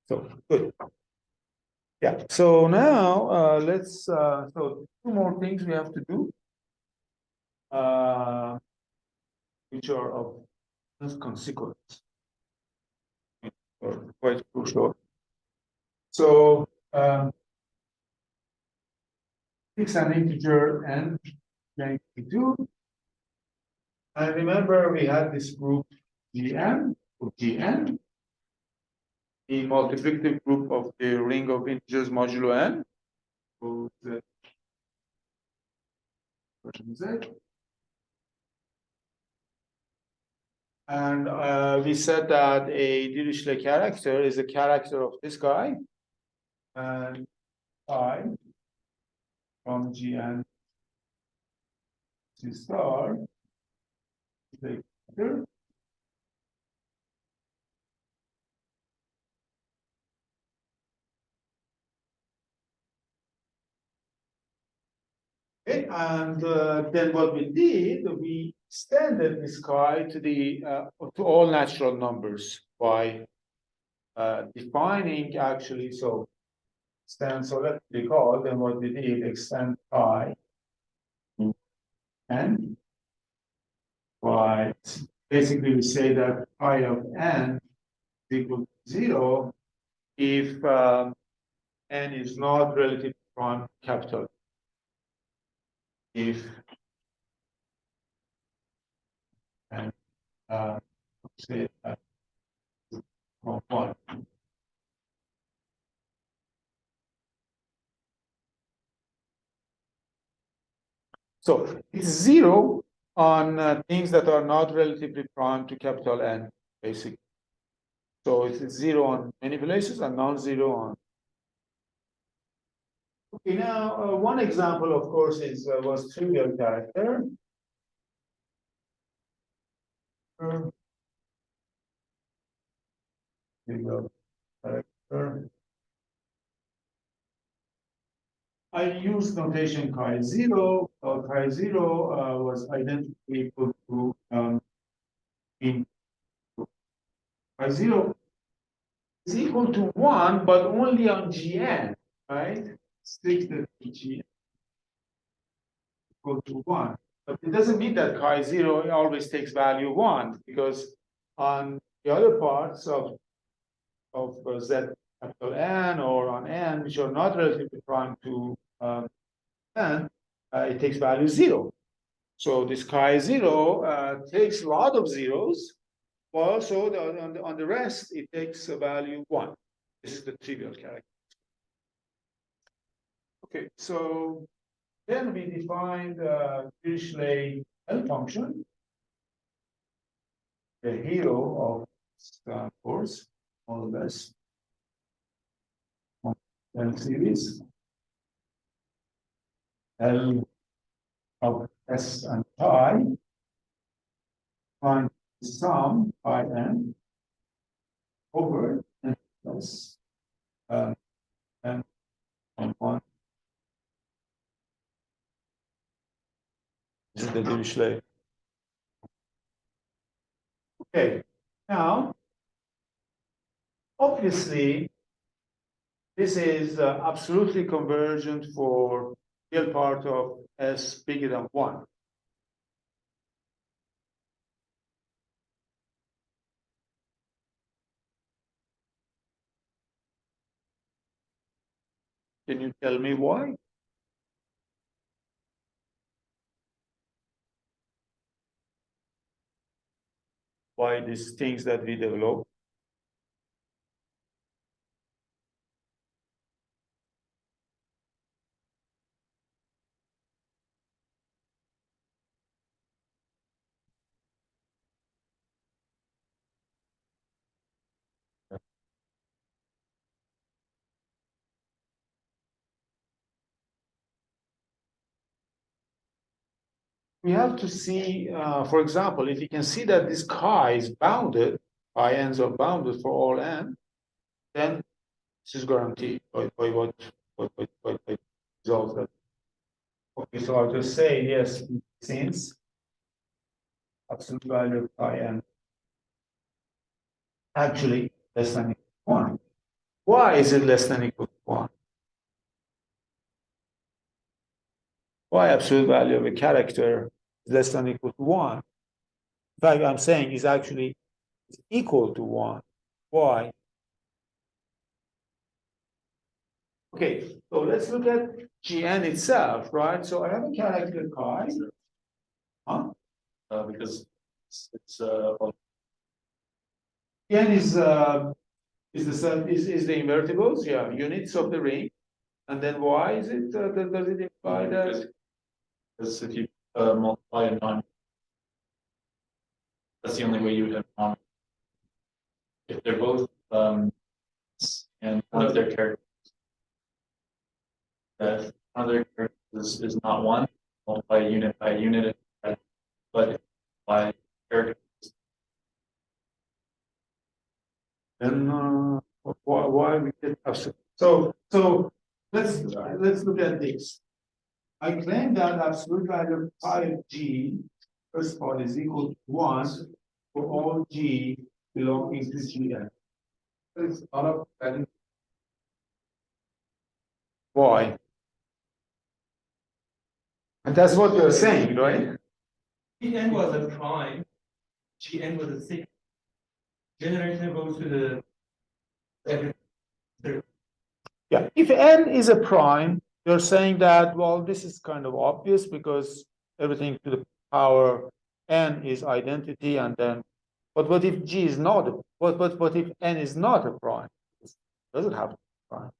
So good. Yeah. So now let's so two more things we have to do, which are of consequence or quite crucial. So fix an integer n going to 2. And remember we had this group Gn or Gn, the multiplicative group of the ring of integers modulo n. So the version Z. And we said that a Dirichlet character is a character of this guy, and I from Gn to star is a character. Okay, and then what we did, we extended this guy to the to all natural numbers by defining actually. So let's recall. Then what we did, extend I n by basically we say that I of n is equal to 0 if n is not relative prime capital. If and say 1. So it's 0 on things that are not relatively prime to capital N, basically. So it's 0 on many places and non-zero on. Okay, now one example, of course, was trivial character. Trivial character. I used notation chi0. Chi0 was identically equal to in chi0 is equal to 1, but only on Gn, right? Strict that Gn equal to 1. But it doesn't mean that chi0 always takes value 1, because on the other parts of Z capital N or on N, which are not relatively prime to N, it takes value 0. So this chi0 takes a lot of zeros. Also, on the rest, it takes a value 1. This is the trivial character. Okay, so then we defined Dirichlet L function, the hero of this course, more or less, L series, L of S and I, find the sum I n over n plus n on 1. This is the Dirichlet. Okay, now, obviously, this is absolutely convergent for real part of S bigger than 1. Can you tell me why? Why these things that we develop? We have to see, for example, if you can see that this chi is bounded, chi n's are bounded for all n, then this is guaranteed by what result that. Okay, so I'll just say yes, since absolute value of chi n actually less than 1. Why is it less than equal to 1? Why absolute value of a character is less than equal to 1? In fact, I'm saying is actually equal to 1. Why? Okay, so let's look at Gn itself, right? So I have a character chi. Huh? Because it's Gn is the invertibles, yeah, units of the ring. And then why is it, does it imply that? because if you multiply a non, that's the only way you would have non. If they're both and one of their characters, that one of their characters is not one, multiply unit by unit, but by character. Then why we get absolute? So let's look at this. I claim that absolute value of pi of g, first part, is equal to 1 for all g belonging to Gn. It's out of value. Why? And that's what you're saying, right? Gn was a prime, Gn was a six. Generator goes to the every third. Yeah, if n is a prime, you're saying that, well, this is kind of obvious because everything to the power n is identity, and then, but what if g is not, what if n is not a prime? It doesn't have to be prime.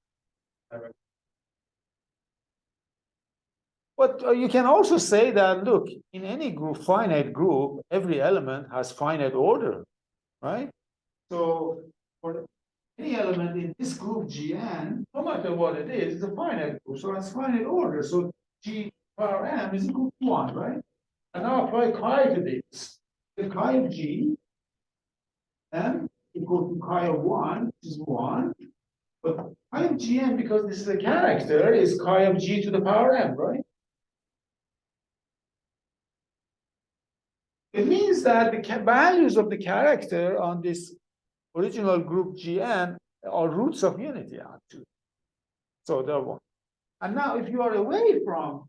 But you can also say that, look, in any group, finite group, every element has finite order, right? So for any element in this group Gn, no matter what it is, it's a finite group, so it's finite order. So G power m is equal to 1, right? And now apply chi to this. The chi of G m equal to chi of 1, which is 1. But chi of Gn, because this is a character, is chi of G to the power m, right? It means that the values of the character on this original group Gn are roots of unity, actually. So they're one. And now, if you are away from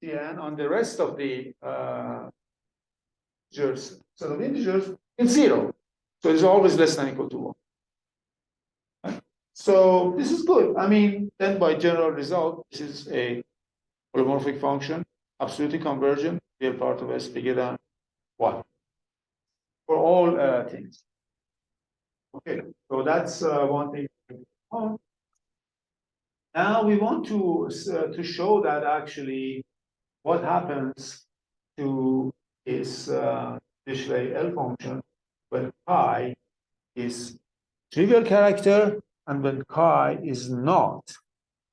Gn on the rest of the integers, set of integers, it's 0. So it's always less than or equal to 1. Right? So this is good. I mean, then by general result, this is a polymorphic function, absolutely convergent, real part of S bigger than 1 for all things. Okay, so that's one thing. Now we want to show that actually what happens to this Dirichlet L function when chi is trivial character and when chi is not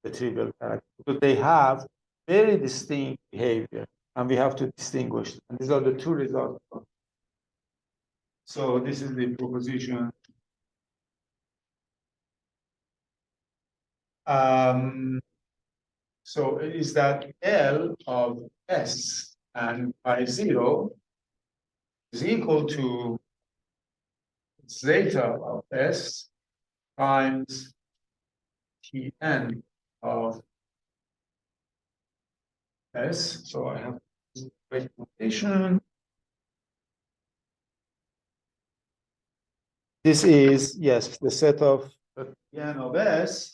the trivial character, because they have very distinct behavior, and we have to distinguish them. And these are the two results. So this is the proposition. So it is that L of S and pi 0 is equal to zeta of S times Tn of S. So I have this notation. This is, yes, the set of Tn of S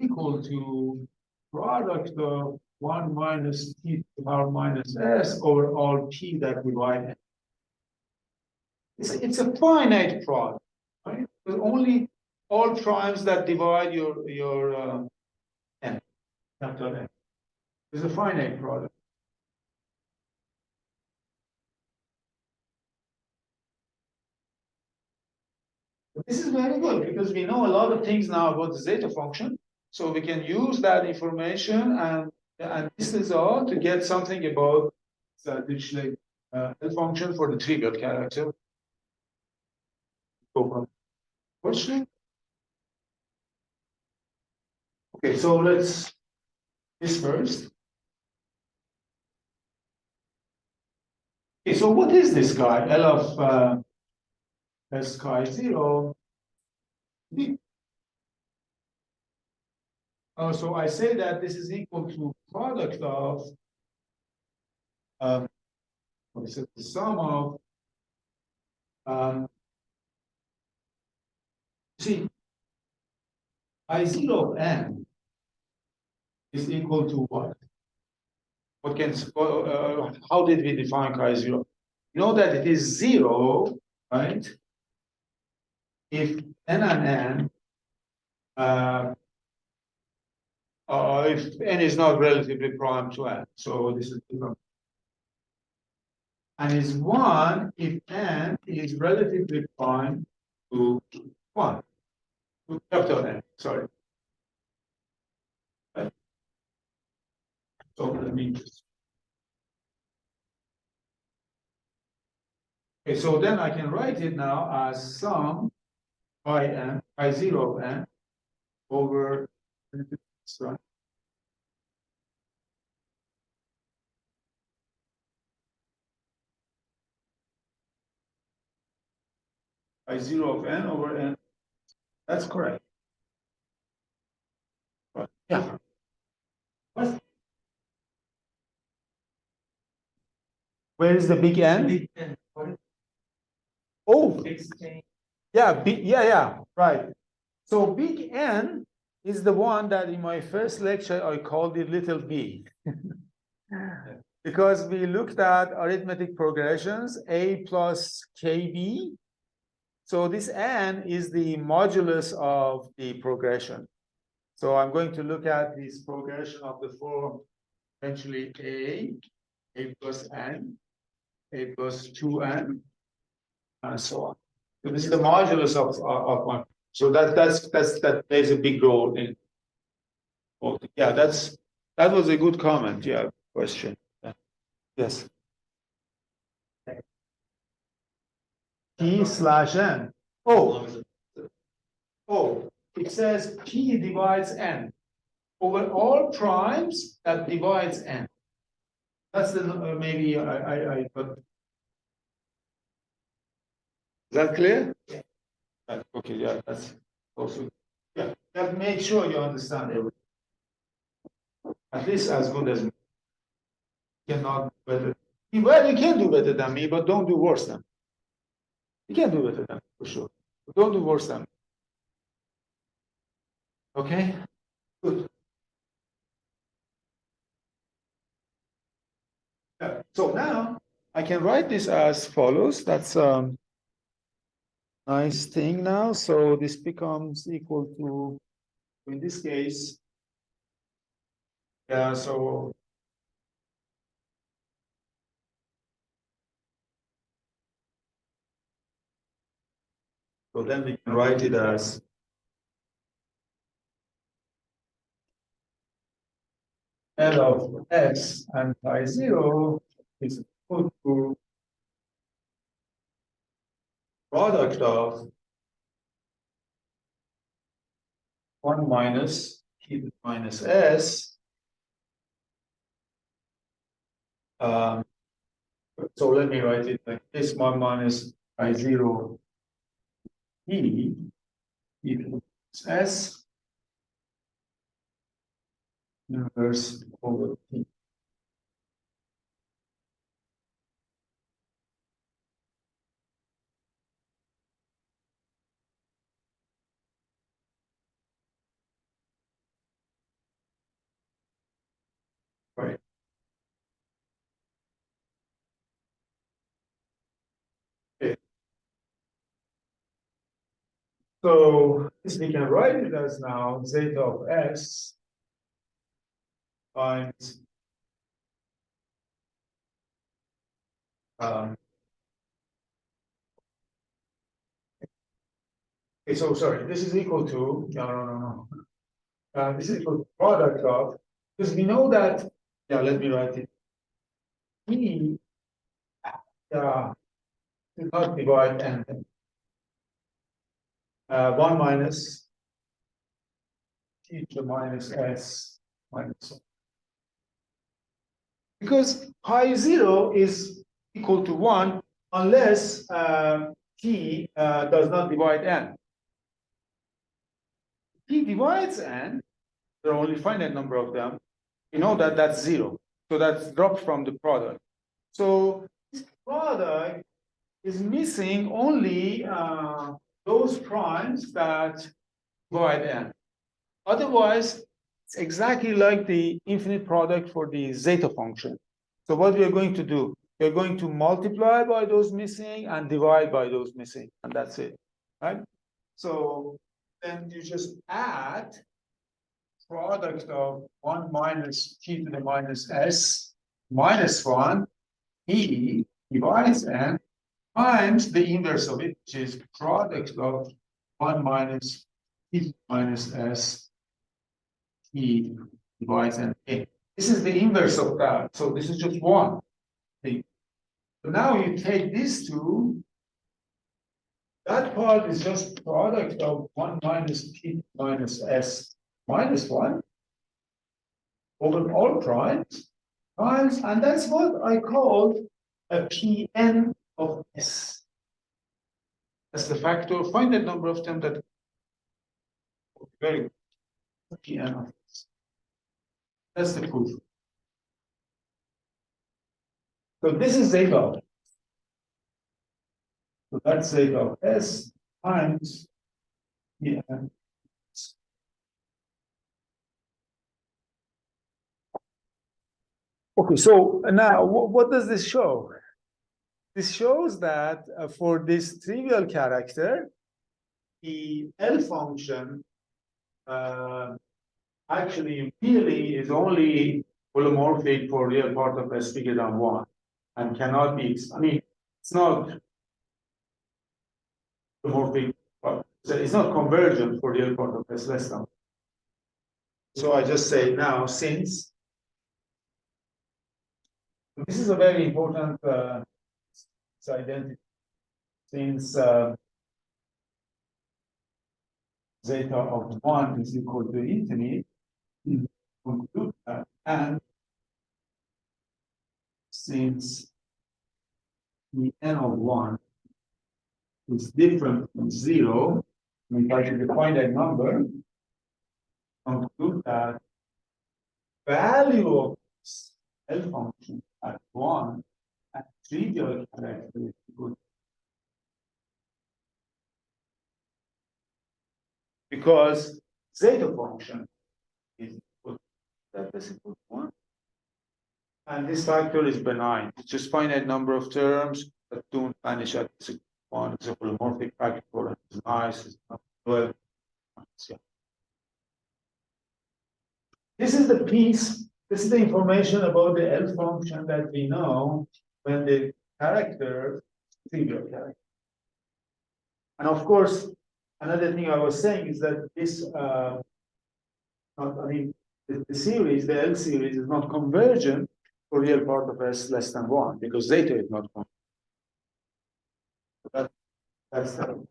equal to product of 1 minus t to the power minus s over all p that divide n. It's a finite product, right? There's only all primes that divide your n, capital N. It's a finite product. But this is very good because we know a lot of things now about the zeta function. So we can use that information and this is all to get something about the Dirichlet L function for the trivial character. Question? Okay, so let's this first. Okay, so what is this guy? L of S chi 0. Oh, so I say that this is equal to product of what is it? The sum of see I0 of n is equal to what? What can how did we define chi0? You know that it is 0, right? If n and n if n is not relatively prime to n, so this is different. And is 1 if n is relatively prime to 1, to capital N, sorry. Right. So let me just. Okay, so then I can write it now as sum by n, I0 of n over right? I0 of n over n. That's correct. But, yeah. What? Where is the big N? Big N. What is Oh, exchange? yeah, yeah, right. So big N is the one that in my first lecture I called it little b. Because we looked at arithmetic progressions, a plus kb. So this n is the modulus of the progression. So I'm going to look at this progression of the form eventually a plus n, a plus 2n, and so on. So this is the modulus of one. So that plays a big role in. Yeah, that was a good comment. Yeah, question. Yeah. Yes. P slash n. Oh, it says P divides n over all primes that divides n. That's the maybe but is that clear? Yeah. Okay, yeah, that's also yeah. Just make sure you understand everything. At least as good as me. You cannot do better. Well, you can do better than me, but don't do worse than me. You can do better than me for sure. But don't do worse than me. Okay? Good. Yeah. So now I can write this as follows. That's nice thing now. So this becomes equal to, in this case, yeah, so then we can write it as L of x and pi 0 is equal to product of 1 minus t minus s. So let me write it like this: 1 minus pi 0 e equals s inverse over t. Right. Okay. So this we can write it as now zeta of s times okay, so sorry, this is equal to no. This is equal to product of, because we know that, yeah, let me write it. E does not divide n. 1 minus t to the minus s minus 1. Because pi 0 is equal to 1 unless T does not divide N. T divides N, there are only finite number of them. You know that that's 0. So that's dropped from the product. So this product is missing only those primes that divide N. Otherwise, it's exactly like the infinite product for the zeta function. So what we are going to do, we're going to multiply by those missing and divide by those missing, and that's it, right? So then you just add product of 1 minus t to the minus s minus 1 e divides n times the inverse of it, which is product of 1 minus t to the minus s e divides n. This is the inverse of that. So this is just 1 thing. So now you take these two. That part is just product of 1 minus t minus s minus 1 over all primes times, and that's what I call a Pn of s. That's the factor, find the number of them that very good. Pn of s. That's the proof. So this is zeta. So that's zeta of s times Pn. Okay, so now what does this show? This shows that for this trivial character, the L function actually really is only holomorphic for real part of S bigger than 1 and cannot be, I mean, it's not holomorphic, but it's not convergent for real part of S less than 1. So I just say now, since this is a very important identity, since zeta of 1 is equal to infinite, conclude that, and since the n of 1 is different from 0, we try to define that number, conclude that value of this L function at 1 at trivial character is equal, because zeta function is equal to that is equal to 1. And this factor is benign. It's just finite number of terms that don't vanish at 1. It's a holomorphic factor. It's nice. It's not well. Yeah. This is the piece. This is the information about the L function that we know when the character trivial character. And of course, another thing I was saying is that this, I mean, the series, the L series, is not convergent for real part of S less than 1 because zeta is not convergent. That's the.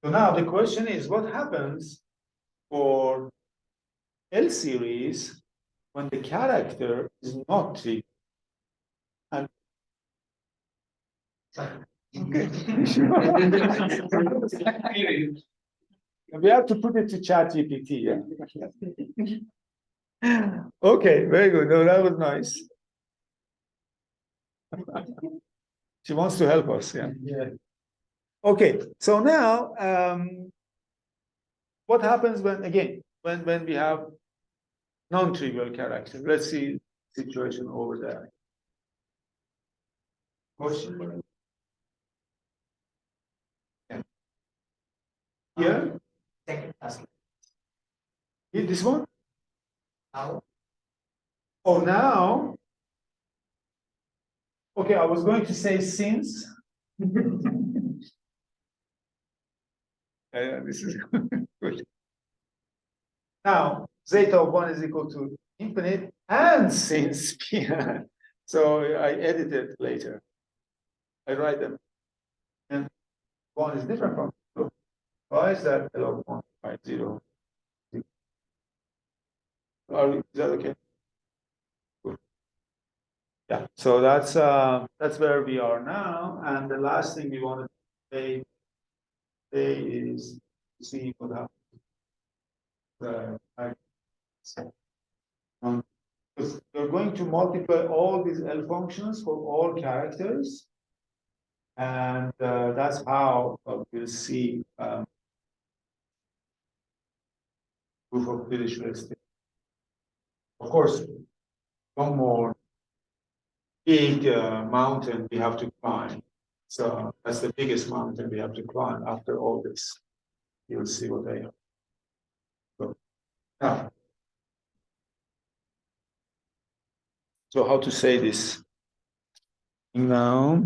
So now the question is, what happens for L series when the character is not trivial? And okay. We have to put it to ChatGPT. Yeah? Okay, very good. No, that was nice. She wants to help us. Yeah. Okay, so now what happens when when we have non-trivial character? Let's see situation over there. Question? Yeah. Second class. This one? Now, Oh, now. Okay, I was going to say since. This is good. Now, zeta of 1 is equal to infinite, and since p. So I edit it later. I write them. And 1 is different from 0. Why is that L of 1 by 0? Is that okay? Good. Yeah, so that's where we are now, and the last thing we want to say is see what happens. Because you're going to multiply all these L functions for all characters, and that's how we'll see proof of Dirichlet. Of course, one more big mountain we have to climb. So that's the biggest mountain we have to climb after all this. You'll see what they are. So, now, so how to say this? Now,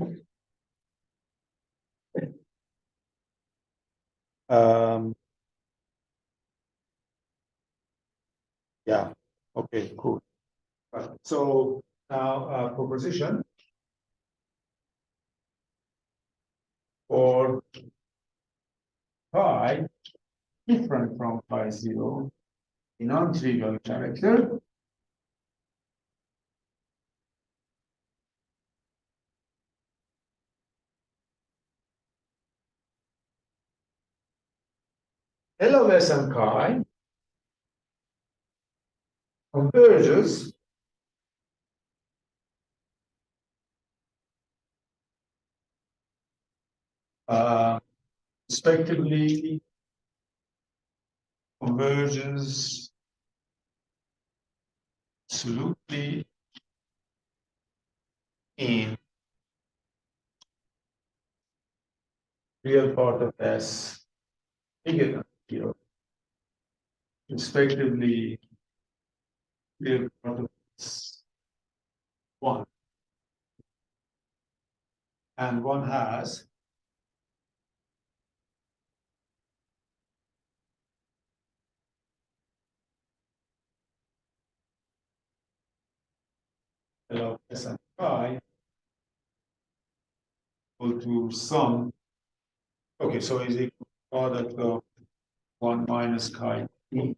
yeah, okay, cool. So now proposition for pi different from pi 0, a non-trivial character. L of S and chi converges respectively converges absolutely in real part of S bigger than 0, respectively real part of S 1, and one has L of S and chi equal to sum. Okay, so is equal to product of 1 minus chi t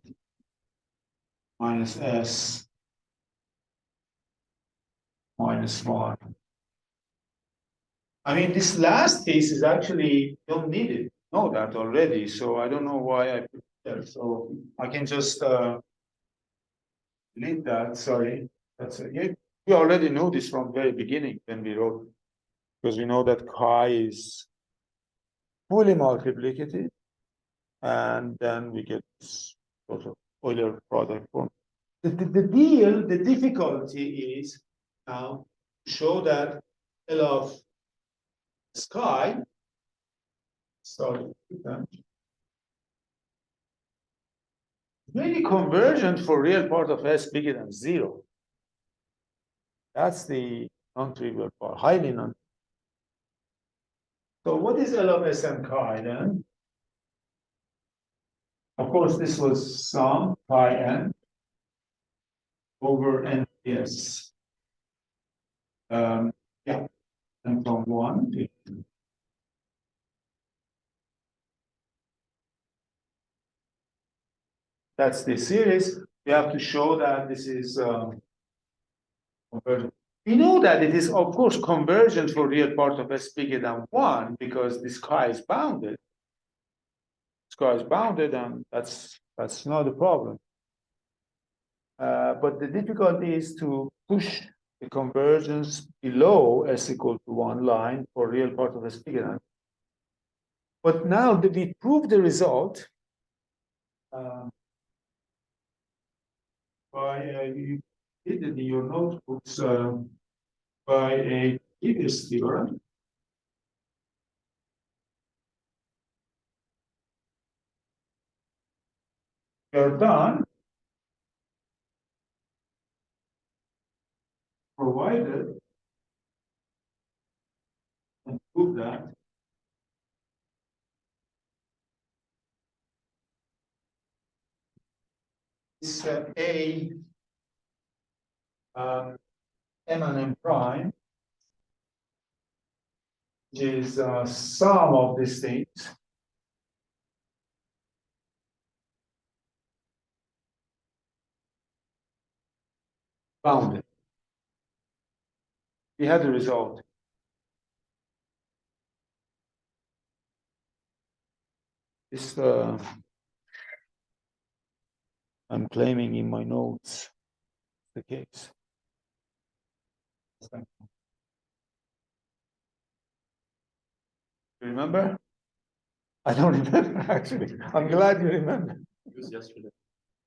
minus S minus 1. I mean, this last case is actually don't need it. Know that already, so I don't know why I put it there. So I can just delete that. Sorry, that's yeah, we already know this from very beginning when we wrote, because we know that chi is fully multiplicative, and then we get this sort of Euler product form. The difficulty is now show that L of sky, sorry, really convergent for real part of S bigger than 0. That's the non-trivial part, highly non. So what is L of S and chi then? Of course, this was sum pi n over n s. Yeah, and from 1 to that's the series. We have to show that this is convergent. We know that it is, of course, convergent for real part of S bigger than 1 because this chi is bounded. This chi is bounded, and that's not a problem. But the difficulty is to push the convergence below S equal to 1 line for real part of S bigger than. But now that we prove the result by you did it in your notebooks by a previous theorem. You're done, provided and prove that this A M and M prime, which is sum of these things, bounded. we had the result. This I'm claiming in my notes the case. You remember? I don't remember actually. I'm glad you remember. It was yesterday.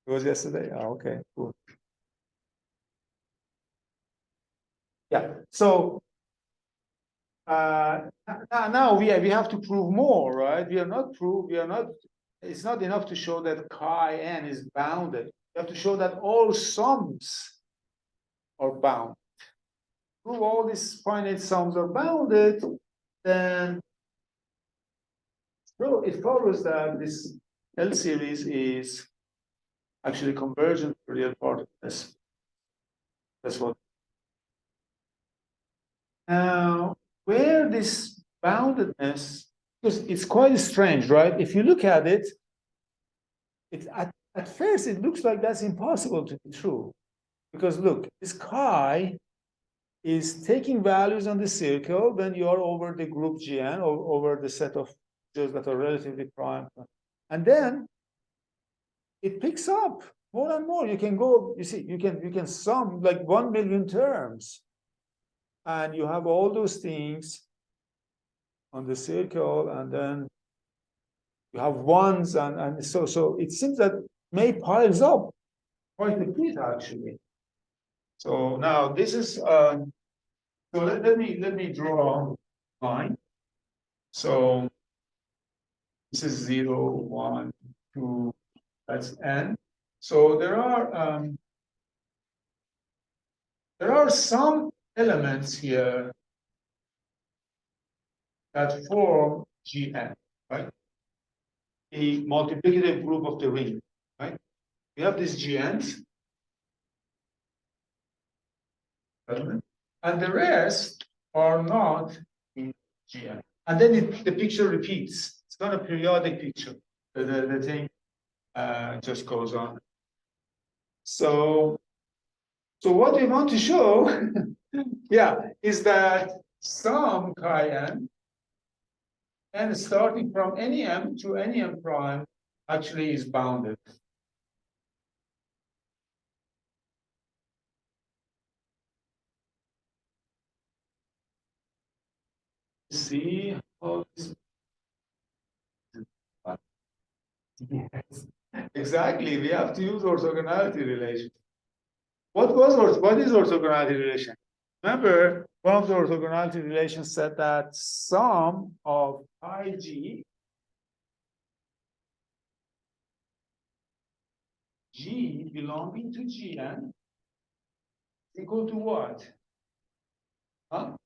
It was yesterday. Oh, okay, cool. Yeah. So now we have to prove more, right? We are not prove. We are not. It's not enough to show that chi n is bounded. You have to show that all sums are bound. Prove all these finite sums are bounded, then so it follows that this L series is actually convergent to real particles. That's what. Now, where this boundedness, because it's quite strange, right? If you look at it, at first it looks like that's impossible to be true. Because look, this chi is taking values on the circle when you are over the group Gn or over the set of features that are relatively prime. And then it picks up more and more. You can go, you see, you can sum like 1 million terms. And you have all those things on the circle, and then you have ones, and so it seems that may piles up quite a bit actually. So now this is so let me draw a line. So this is 0, 1, 2, that's n. So there are some elements here that form Gn, right? The multiplicative group of the ring, right? We have these GNs, and the rest are not in GN. And then the picture repeats. It's not a periodic picture. The thing just goes on. So what we want to show, yeah, is that some chi n, and starting from any m to any m prime, actually is bounded. See how this. Yes, exactly. We have to use orthogonality relation. What is orthogonality relation? Remember, one of the orthogonality relations said that sum of IG G belonging to Gn is equal to what? Huh?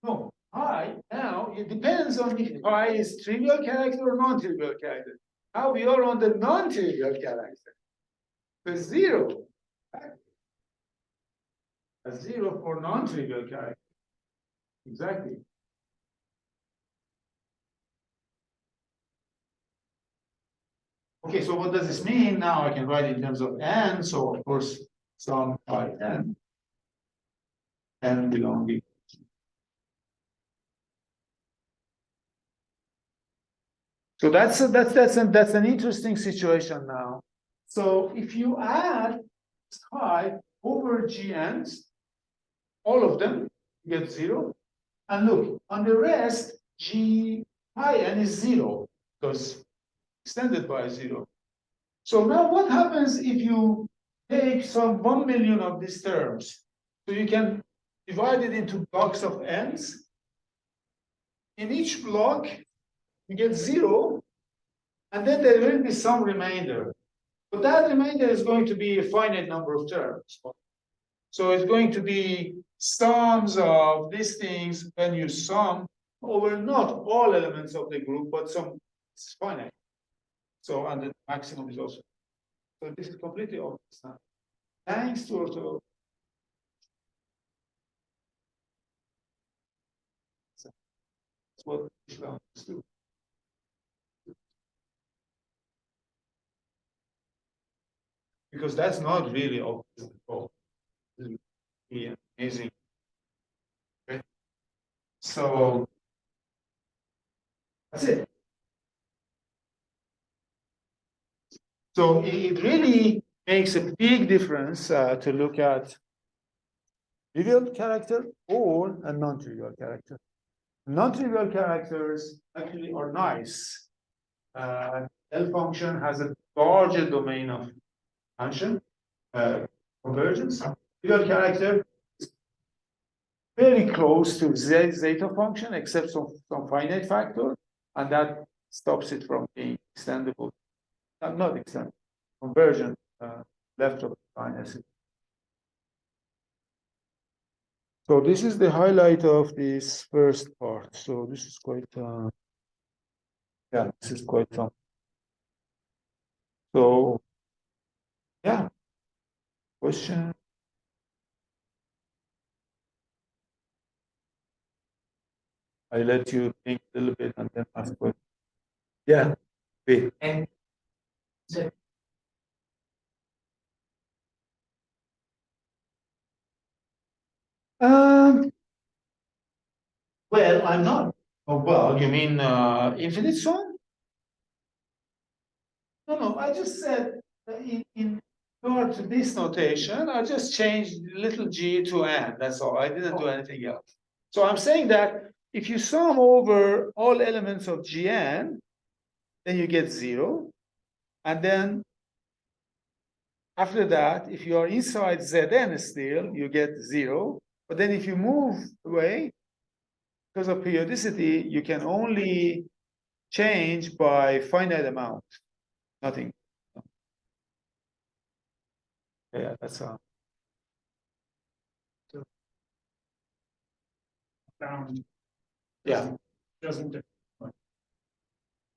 No, I now it depends on if I is trivial character or non-trivial character. Now we are on the non-trivial character. The 0. A 0 for non-trivial character. Exactly. Okay, so what does this mean? Now I can write in terms of n. So of course, sum by n belonging. So that's an interesting situation now. So if you add chi over GNs, all of them, you get 0. And look, on the rest, G pi n is 0 because extended by 0. So now what happens if you take some 1 million of these terms? So you can divide it into blocks of n's. In each block, you get 0, and then there will be some remainder. But that remainder is going to be a finite number of terms. So it's going to be sums of these things when you sum over not all elements of the group, but some it's finite. So, and the maximum is also. So this is completely obvious now. Thanks to ortho. That's what Islam do. Because that's not really obvious at all. This is really amazing So that's it. So it really makes a big difference to look at trivial character or a non-trivial character. Non-trivial characters actually are nice. L function has a larger domain of function, convergence. Trivial character is very close to zeta function, except some finite factor, and that stops it from being extendable. Not extendable, convergent left of the line. So this is the highlight of this first part. So this is quite, yeah, this is quite fun. So, yeah, question. I let you think a little bit and then ask questions. Yeah, wait. And so Um, well, I'm not. Oh, well, you mean infinite sum? No, I just said in regard to this notation, I just changed little g to n. That's all. I didn't do anything else. So I'm saying that if you sum over all elements of Gn, then you get 0. And then after that, if you are inside Zn still, you get 0. But then if you move away, because of periodicity, you can only change by finite amount, nothing. Yeah, that's all. Yeah. Doesn't.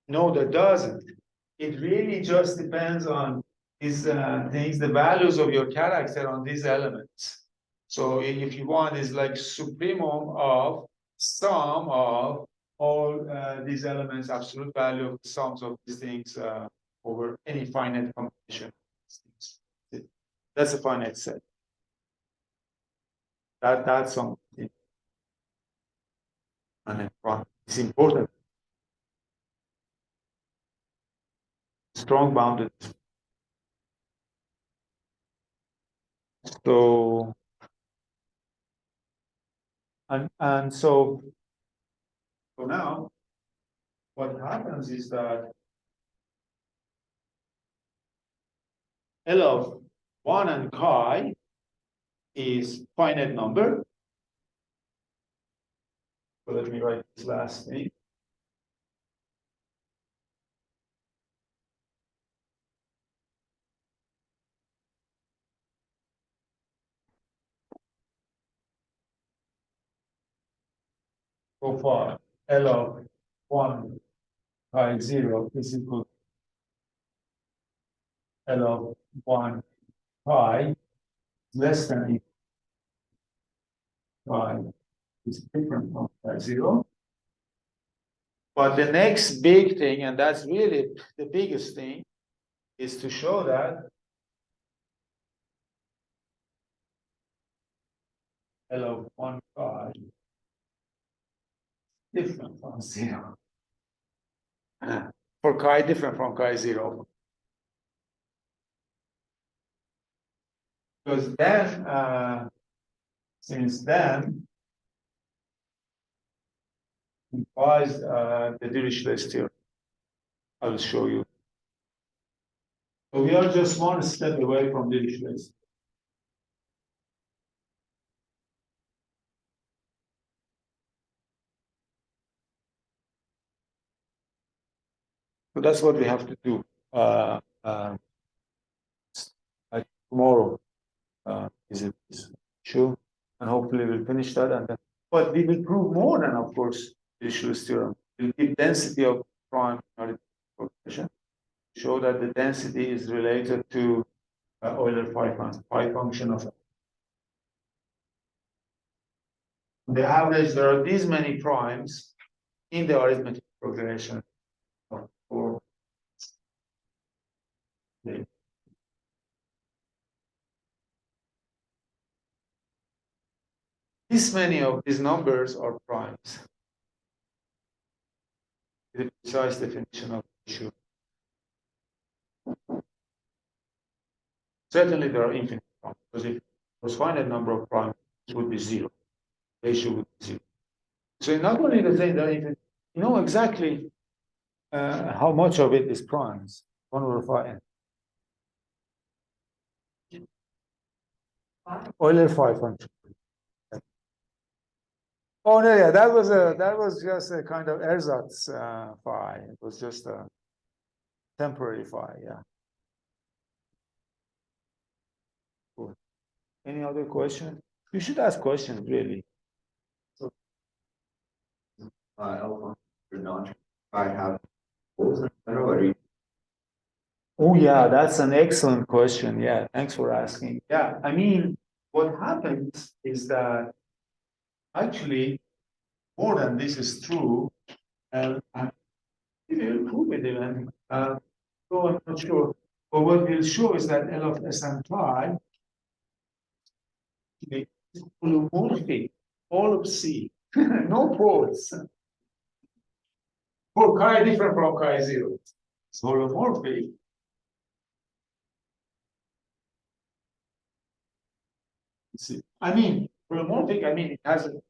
No, that doesn't. It really just depends on these things, the values of your character on these elements. So if you want, is like supremum of sum of all these elements, absolute value of the sums of these things over any finite combination. That's a finite set. That's something. And it's important. Strong bounded. So and so now what happens is that L of 1 and chi is finite number. So let me write this last thing. So far, L of 1 chi 0 is equal to L of 1 chi less than equal chi is different from chi 0. But the next big thing, and that's really the biggest thing, is to show that L of 1 chi different from 0. For chi different from chi 0. Because then, since then, implies the Dirichlet theorem. I will show you. So we are just one step away from Dirichlet. So that's what we have to do tomorrow. Is it sure? And hopefully we'll finish that. And then, but we will prove more than, of course, Dirichlet theorem. We'll give density of prime progression. Show that the density is related to Euler phi function of the average. There are these many primes in the arithmetic progression for this many of these numbers are prime. primes. The precise definition of issue. Certainly there are infinite primes, because if there's finite number of primes, it would be zero. Ratio would be zero. So not only the thing that you know exactly how much of it is primes, 1/5n. Euler phi function. Oh no, yeah, that was just a kind of ersatz phi. It was just a temporary phi, yeah. Cool. Any other question? You should ask questions, really. Alpha or not. I have both in a row. Oh yeah, that's an excellent question. Yeah, thanks for asking. Yeah, I mean, what happens is that actually more than this is true, and we'll prove it even. So I'm not sure. But what we'll show is that L of S and pi is holomorphic, all of C, no poles. For chi different from chi zero. It's holomorphic. See, I mean, holomorphic, I mean, it has a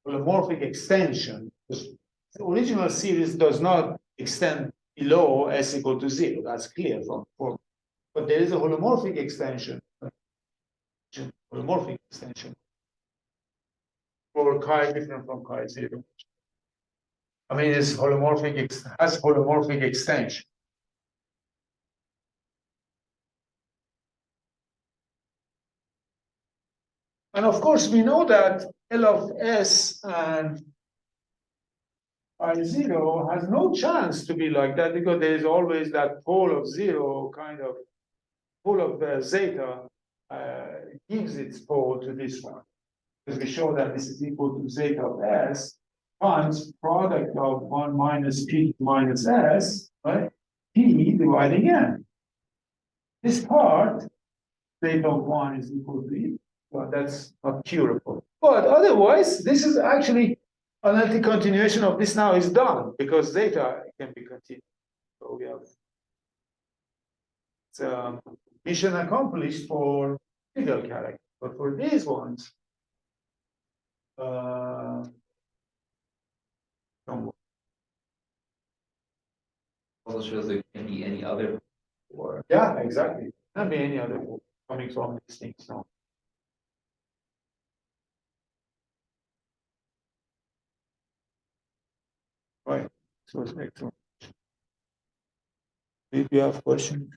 holomorphic extension. The original series does not extend below S equal to 0. That's clear from form. But there is a holomorphic extension. Holomorphic extension for chi different from chi 0. I mean, it's holomorphic, has holomorphic extension. And of course, we know that L of S and I0 has no chance to be like that because there is always that pole of 0 kind of pole of zeta gives its pole to this one. Because we show that this is equal to zeta of S times product of 1 minus P minus S, right? P dividing N. This part, zeta of 1 is equal to E. Well, that's not curable. But otherwise, this is actually analytic continuation of this now is done because zeta can be continued. So we have it's mission accomplished for trivial character, but for these ones, don't work. Also shows there can be any other or Yeah, exactly. Can be any other coming from these things. No. Right. So it's excellent. Did you have questions?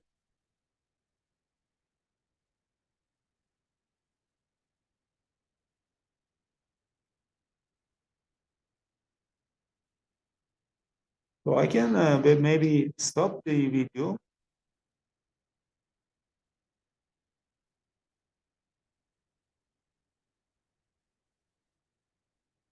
So I can maybe stop the video.